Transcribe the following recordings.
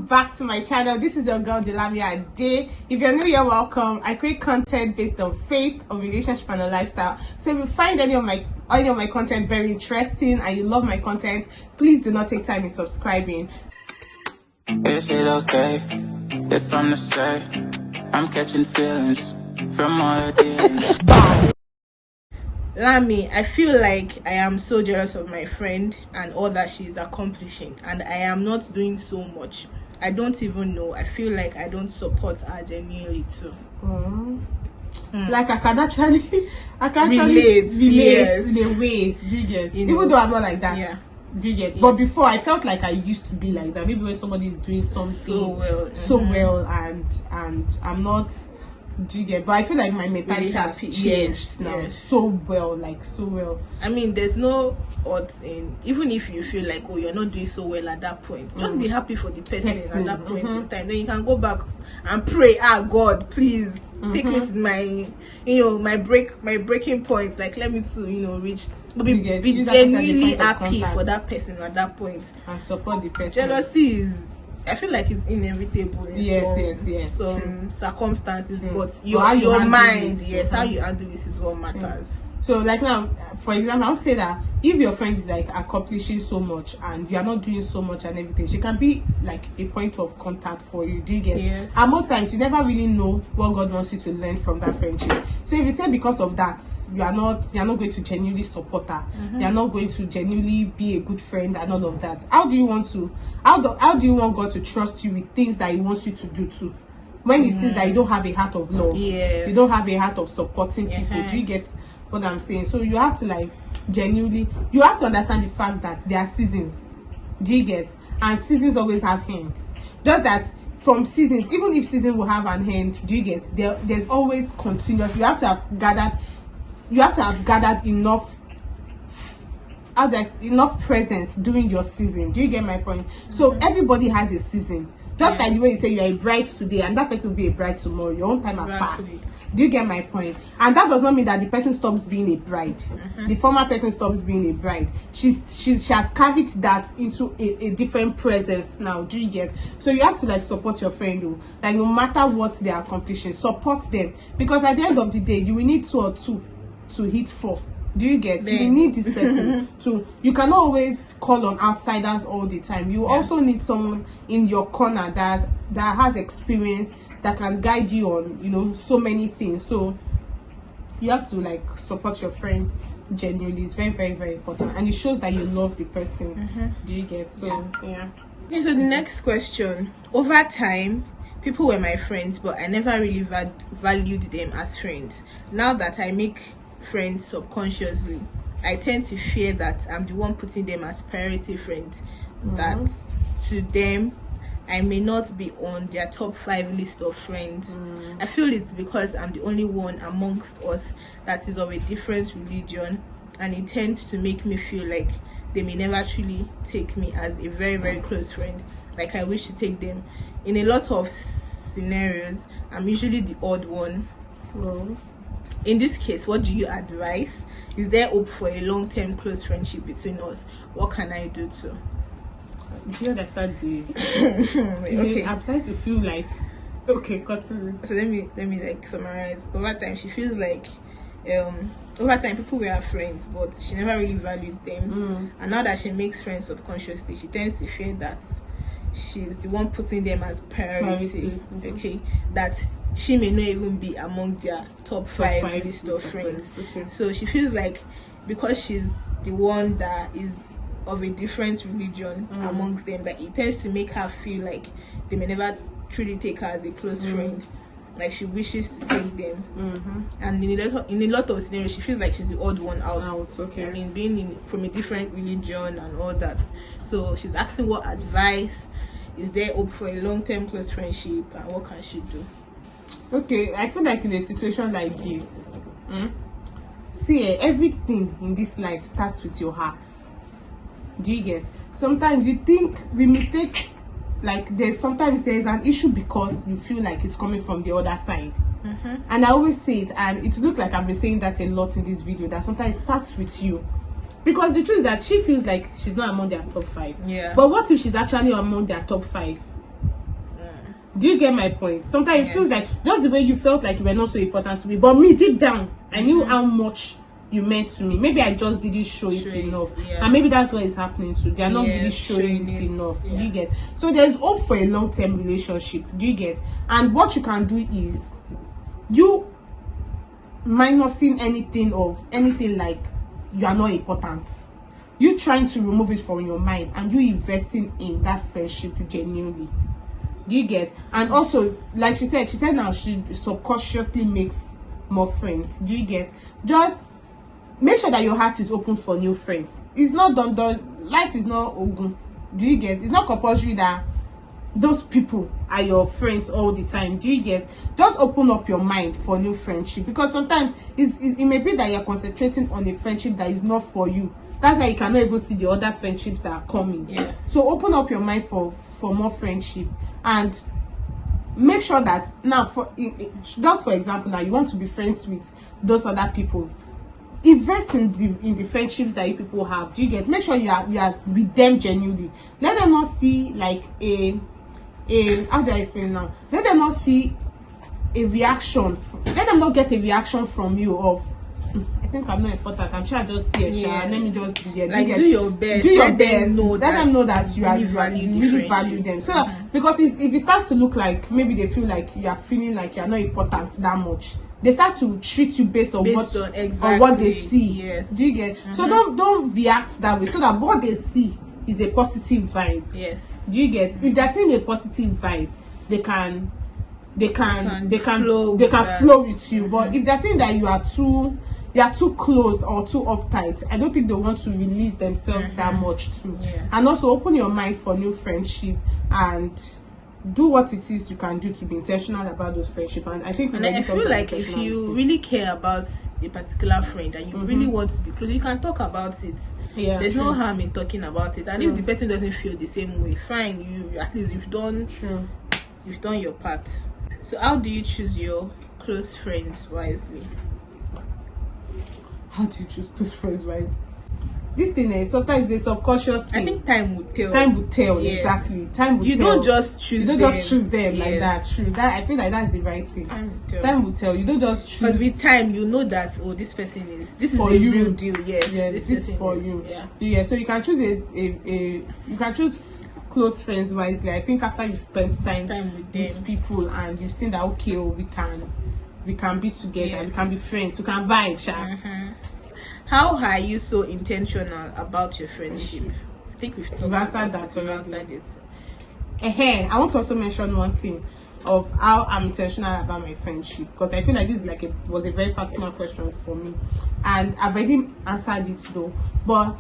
welcome back to my channel. This is your girl Delamia Ade. If you're new, you're welcome. I create content based on faith, on relationship, and on lifestyle. So if you find any of my content very interesting and you love my content, please do not take time in subscribing. Is it okay if I'm to say I'm catching feelings from all of this? Lami, I feel like I am so jealous of my friend and all that she's accomplishing, and I am not doing so much. I don't even know. I feel like I don't support her genuinely too. Like I can actually Relate, yes. in a way. Do you get? You know, even though I'm not like that. yeah. Do you get? But before I felt like I used to be like that. Maybe when somebody is doing something so well, and I'm not. Do you get? But I feel like my mentality has changed now. Yes. So well. I mean, there's no odds in, even if you feel like, oh, you're not doing so well at that point, just be happy for the person at that point in time. Then you can go back and pray, God, please take me to my, my breaking point. Like, let me to, reach. But be genuinely happy for that person at that point and support the person. Jealousy is, I feel like it's inevitable in some circumstances, but your mind, how you handle this is what matters. So like now, for example, I'll say that if your friend is like accomplishing so much and you are not doing so much and everything, she can be like a point of contact for you. Do you get? Yes. And most times you never really know what God wants you to learn from that friendship. So if you say because of that you're not going to genuinely support her, you're not going to genuinely be a good friend and all of that, how do you want God to trust you with things that he wants you to do too, when he sees that you don't have a heart of love? Yes. You don't have a heart of supporting people. Do you get what I'm saying? So you have to you have to understand the fact that there are seasons. Do you get? And seasons always have ends. Just that from seasons, even if season will have an end, do you get? There's always continuous. You have to have gathered enough presence during your season. Do you get my point? So everybody has a season. Just like the way you say you're a bride today and that person will be a bride tomorrow. Your own time has passed. Do you get my point? And that does not mean that the person stops being a bride. The former person stops being a bride. She has carried that into a different presence now. Do you get? So you have to support your friend though. Like no matter what they are accomplishing, support them. Because at the end of the day, you will need 2 or 2 to hit 4. Do you get? You need this person to. You cannot always call on outsiders all the time. You also need someone in your corner that has experience, that can guide you on so many things. So you have to support your friend genuinely. It's very, very, very important, and it shows that you love the person. Do you get? So yeah. Okay, so the next question: over time, people were my friends, but I never really valued them as friends. Now that I make friends subconsciously, I tend to fear that I'm the one putting them as priority friends, that to them I may not be on their top 5 list of friends. I feel it's because I'm the only one amongst us that is of a different religion, and it tends to make me feel like they may never truly take me as a very, very close friend like I wish to take them. In a lot of scenarios, I'm usually the odd one. In this case, what do you advise? Is there hope for a long-term close friendship between us? What can I do to? Do you understand the okay. I'm trying to feel like continue. So let me summarize. Over time, she feels like over time people were her friends, but she never really valued them. And now that she makes friends subconsciously, she tends to fear that she's the one putting them as priority. Okay, that she may not even be among their top 5 list of friends. So she feels like because she's the one that is of a different religion amongst them, that it tends to make her feel like they may never truly take her as a close friend. Like she wishes to take them. And in a lot of scenarios, she feels like she's the odd one out. I mean, being from a different religion and all that. So she's asking what advice, is there hope for a long-term close friendship, and what can she do? Okay, I feel like in a situation like this, see, everything in this life starts with your heart. Do you get? Sometimes you think we mistake, there's an issue because you feel like it's coming from the other side. And I always say it, and it looks like I've been saying that a lot in this video, that sometimes it starts with you. Because the truth is that she feels like she's not among their top 5. Yeah. But what if she's actually among their top 5? Do you get my point? Sometimes it feels like just the way you felt like you were not so important to me, but me deep down, I knew how much you meant to me. Maybe I just didn't show it enough, and maybe that's what is happening too. They are not really showing it enough. Do you get? So there's hope for a long-term relationship. Do you get? And what you can do is you minusing anything like you are not important. You trying to remove it from your mind, and you investing in that friendship genuinely. Do you get? And also, like she said now she subconsciously makes more friends. Do you get? Just make sure that your heart is open for new friends. It's not done. Life is not ogun. Do you get? It's not compulsory that those people are your friends all the time. Do you get? Just open up your mind for new friendship, because sometimes it may be that you're concentrating on a friendship that is not for you. That's why you cannot even see the other friendships that are coming. Yes. So open up your mind for more friendship, and make sure that now, just for example, now you want to be friends with those other people. Invest in the friendships that you people have. Do you get? Make sure you are with them genuinely. Let them not see like a how do I explain now? Let them not see a reaction. Let them not get a reaction from you of, I think I'm not important. I'm sure I just see a shot. Let me just be there. Like, do your best. Do your Let best. them know that you really value them. So that, because if it starts to look like maybe they feel like you are feeling like you are not important that much, they start to treat you based on what they see. Yes. Do you get? So don't react that way. So that what they see is a positive vibe. Yes. Do you get? If they're seeing a positive vibe, they can flow with you. But if they're saying that you are too closed or too uptight, I don't think they want to release themselves that much too. And also open your mind for new friendship, and do what it is you can do to be intentional about those friendships. And I think, and I feel like if you really care about a particular friend and you really want to be close, you can talk about it. There's no harm in talking about it. And if the person doesn't feel the same way, fine, you at least you've done your part. So how do you choose your close friends wisely? How do you choose close friends wisely? This thing is sometimes a subconscious thing. I think time will tell. Time will tell, exactly. Time will tell. You don't just choose them like that. True. That I feel like that's the right thing. Time will tell. You don't just choose. Because with time, you know that this person is for a real deal. Yes. This is for you. Yeah. So you can choose you can choose close friends wisely. I think after you spend time with people and you've seen that we can be together, we can be friends, we can vibe. How are you so intentional about your friendship? I think we've answered that. I want to also mention one thing of how I'm intentional about my friendship, because I feel like this is was a very personal question for me, and I've already answered it though. But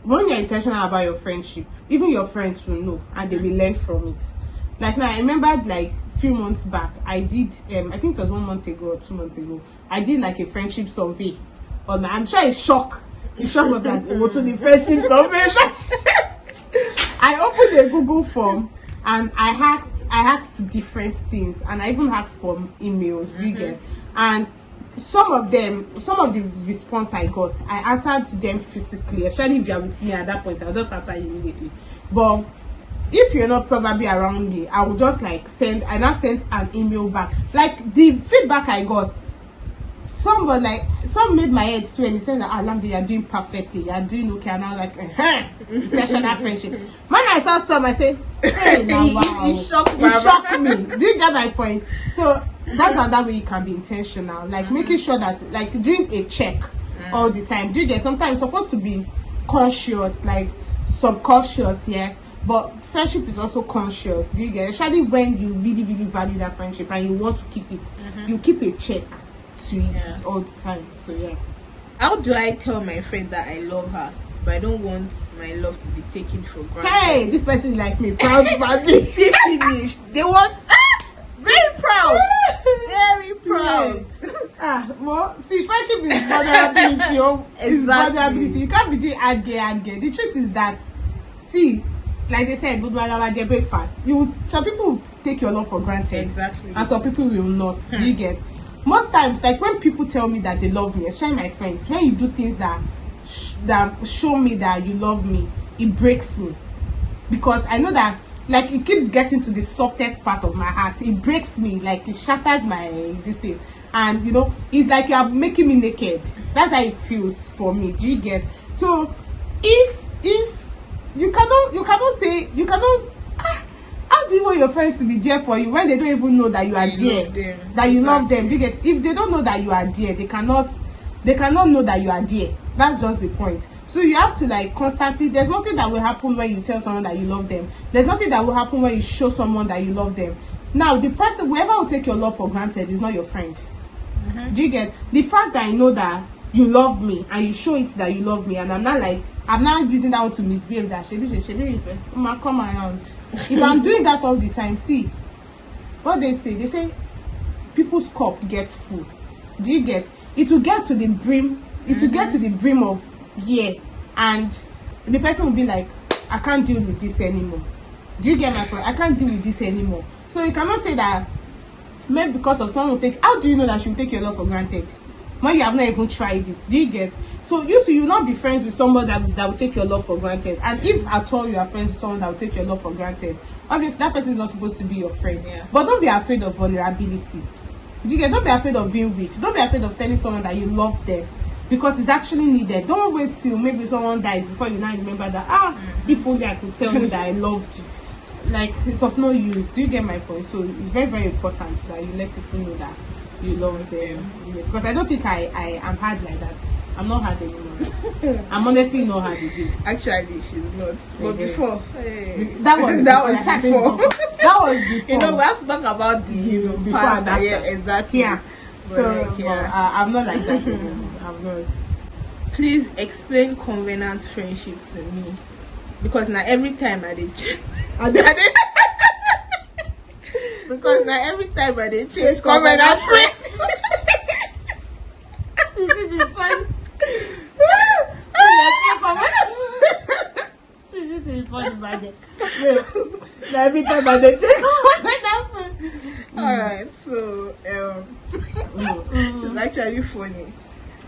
when you're intentional about your friendship, even your friends will know and they will learn from it. Like now, I remembered like a few months back, I did I think it was 1 month ago or 2 months ago, I did like a friendship survey. I'm sure it's shock. It's shock of that. To the friendship survey. I opened a Google form and I asked different things, and I even asked for emails. Do you get? And some of the response I got, I answered them physically. Especially if you are with me at that point, I'll just answer you immediately. But if you're not probably around me, I will just send an email back. Like the feedback I got, some made my head swell. He said that Alhamdulillah, you're doing perfectly, you're doing okay. And I was like, intentional friendship. When I saw some, I said, hey, now wow. It shocked me. Do you get my point? So that's another way you can be intentional, making sure that doing a check all the time. Do you get? Sometimes you're supposed to be conscious, subconscious, yes, but friendship is also conscious. Do you get? Especially when you really, really value that friendship and you want to keep it, you keep a check to it all the time. So how do I tell my friend that I love her, but I don't want my love to be taken for granted? Hey, this person is like me, proud badly. See, finished. They want very proud. Very proud. Well, see, friendship is vulnerability. It's vulnerability. You can't be doing ad gay. The truth is that, see, like they said, good morning, breakfast. Some people will take your love for granted. Exactly. And some people will not. Do you get? Most times, when people tell me that they love me, especially my friends, when you do things that show me that you love me, it breaks me, because I know that like it keeps getting to the softest part of my heart. It breaks me, like it shatters my this thing. And you know, it's like you are making me naked. That's how it feels for me. Do you get? So if you cannot say, you cannot, how do you want your friends to be there for you when they don't even know that you are there, that you love them? Do you get? If they don't know that you are there, they cannot know that you are there. That's just the point. So you have to like constantly, there's nothing that will happen when you tell someone that you love them. There's nothing that will happen when you show someone that you love them. Now the person, whoever will take your love for granted, is not your friend. Do you get? The fact that I know that you love me and you show it that you love me, and I'm not using that one to misbehave, that shebi come around. If I'm doing that all the time, see what they say people's cup gets full. Do you get? It will get to the brim, it will get to the brim of and the person will be like, I can't deal with this anymore. Do you get my point? I can't deal with this anymore. So you cannot say that maybe because of someone will take, how do you know that she will take your love for granted when you have not even tried it? Do you get? So you will not be friends with someone that will take your love for granted. And if at all you are friends with someone that will take your love for granted, obviously that person is not supposed to be your friend. But don't be afraid of vulnerability. Do you get? Don't be afraid of being weak. Don't be afraid of telling someone that you love them, because it's actually needed. Don't wait till maybe someone dies before you now remember that, if only I could tell you that I loved you. Like, it's of no use. Do you get my point? So it's very, very important that you let people know that you love them. Because I don't think I am hard like that. I'm not hard anymore. I'm honestly not hard again. Actually, she's not. But before, that was before. That was before. You know, we have to talk about the before past. and after. Yeah, exactly. Yeah. So I'm not like that anymore. I'm not. Please explain covenant friendship to me, because now every time I did change, because now every time I did change covenant friends. This is fun. This is funny, budget. Every time I did change covenant friends. Alright, so it's actually funny.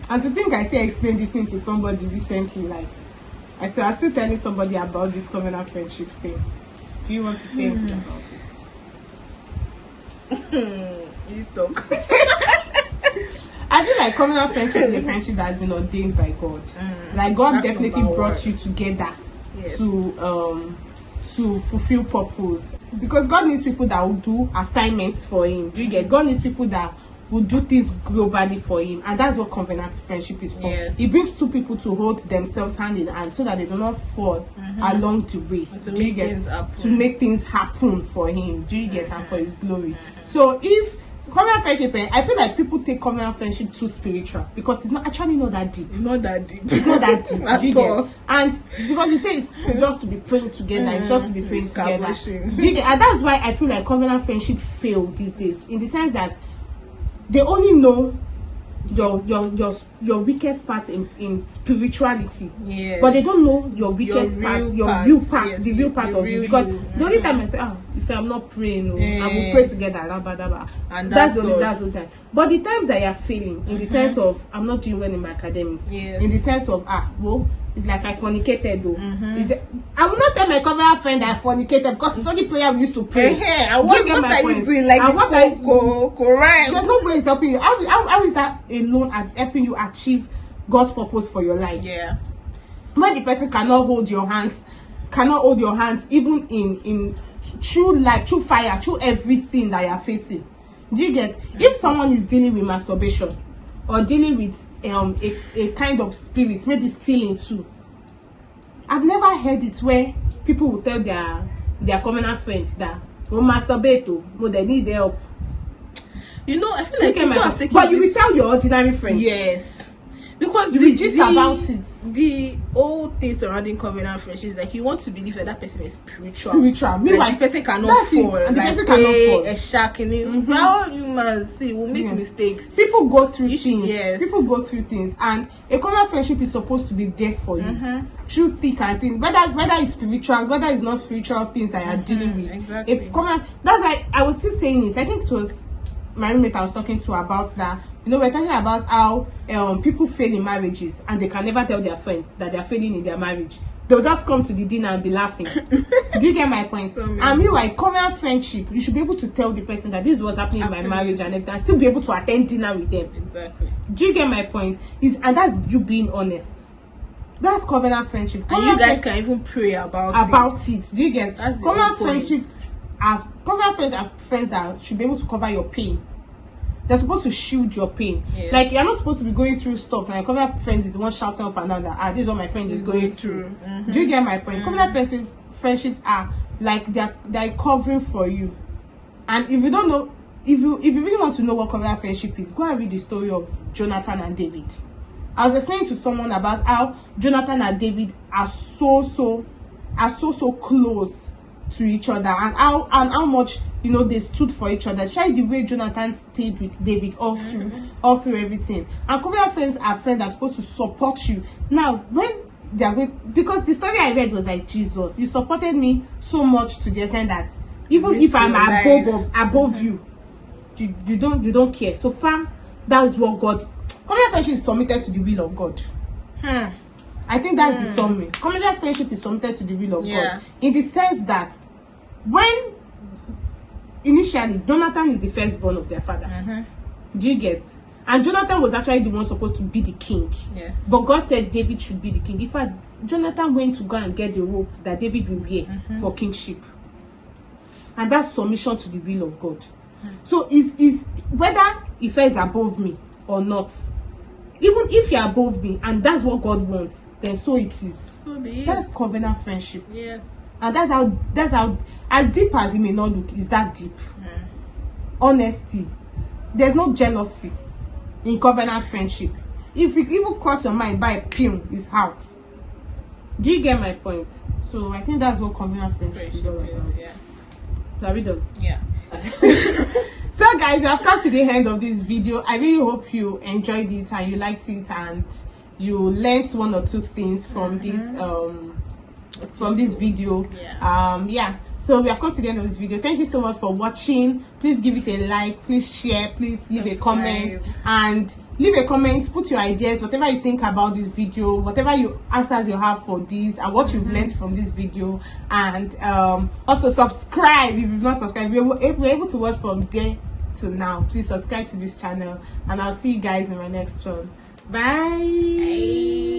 And to think I still explained this thing to somebody recently, like I still telling somebody about this covenant friendship thing. Do you want to say anything about it? You talk. I feel like covenant friendship is a friendship that has been ordained by God. Like God definitely brought you together to fulfill purpose, because God needs people that will do assignments for him. Do you get? God needs people that will do things globally for him, and that's what covenant friendship is for. It brings two people to hold themselves hand in hand so that they do not fall along the way. Do you get? To make things happen for him. Do you get? And for his glory. So if covenant friendship, I feel like people take covenant friendship too spiritual, because it's not actually not that deep. It's not that deep. It's not that deep. Do you get? And because you say it's just to be praying together, it's just to be praying together. Do you get? And that's why I feel like covenant friendship fail these days, in the sense that they only know your weakest part in spirituality, but they don't know your weakest part, your real part, the real part of you. Because the only time I say, if I'm not praying, I will pray together, and that's the only time. But the times that you are failing, in the sense of I'm not doing well in my academics, in the sense of it's like I fornicated though. I will not tell my covenant friend that I fornicated, because it's only prayer we used to pray. What are you doing? Like Quran? There's no way it's helping you. How is that alone at helping you achieve God's purpose for your life? When the person cannot hold your hands even in true life, true fire, true everything that you are facing. Do you get? If someone is dealing with masturbation or dealing with a kind of spirit, maybe stealing too, I've never heard it where people will tell their covenant friends that masturbate, they need help. You know, I feel like people have taken but you will tell your ordinary friends. Because you will gist about it. The whole thing surrounding covenant friendship is like you want to believe that person is spiritual. Meanwhile, like the person cannot fall. And the person cannot fall. A shark in it. Well, you must see, we'll make mistakes. People go through things. People go through things, and a covenant friendship is supposed to be there for you through thick and thin. Whether it's spiritual, whether it's not spiritual things that you are dealing with. Exactly. That's why I was still saying it. I think it was my roommate I was talking to about that. You know, we're talking about how people fail in marriages and they can never tell their friends that they're failing in their marriage, they'll just come to the dinner and be laughing. Do you get my point? So And meanwhile, covenant friendship, you should be able to tell the person that this is what's happening in my marriage and everything, and still be able to attend dinner with them. Exactly. Do you get my point? And that's you being honest. That's covenant friendship. And you guys can even pray about it. Do you get? That's the Covenant whole point. friendship. Covenant friends are friends that should be able to cover your pain. They're supposed to shield your pain. Yes. Like, you're not supposed to be going through stuff, and your covenant friends is the one shouting up and down that this is what my friend is going through. Do you get my point? Covenant friendships are like they're covering for you. And if you don't know, if you really want to know what covenant friendship is, go and read the story of Jonathan and David. I was explaining to someone about how Jonathan and David are so close to each other, and how much they stood for each other. Especially the way Jonathan stayed with David all through everything. And covenant friends are friends that are supposed to support you. Now, when they are going, because the story I read was like, Jesus, you supported me so much to the extent that even if I'm above you, you don't care. So far, that is what God. Covenant friendship is submitted to the will of God. I think that's the summary. Covenant friendship is submitted to the will of God, in the sense that when initially Jonathan is the firstborn of their father. Do you get? And Jonathan was actually the one supposed to be the king. Yes. But God said David should be the king. In fact, Jonathan went to go and get the robe that David will wear for kingship. And that's submission to the will of God. So is whether Ife is above me or not, even if you're above me and that's what God wants, then so it is. So be it. That's covenant friendship. Yes. And that's how as deep as it may not look, is that deep. Honesty. There's no jealousy in covenant friendship. If you even cross your mind by a pin, it's out. Do you get my point? So I think that's what covenant friendship is all about. Are we done? Yeah. So guys, we have come to the end of this video. I really hope you enjoyed it and you liked it and you learned one or two things from this video. So we have come to the end of this video. Thank you so much for watching. Please give it a like, please share, please leave a comment, and leave a comment, put your ideas, whatever you think about this video, whatever answers you have for this and what you've learned from this video. And also subscribe if you've not subscribed. If you're able to watch from there to now, please subscribe to this channel, and I'll see you guys in my next one. Bye.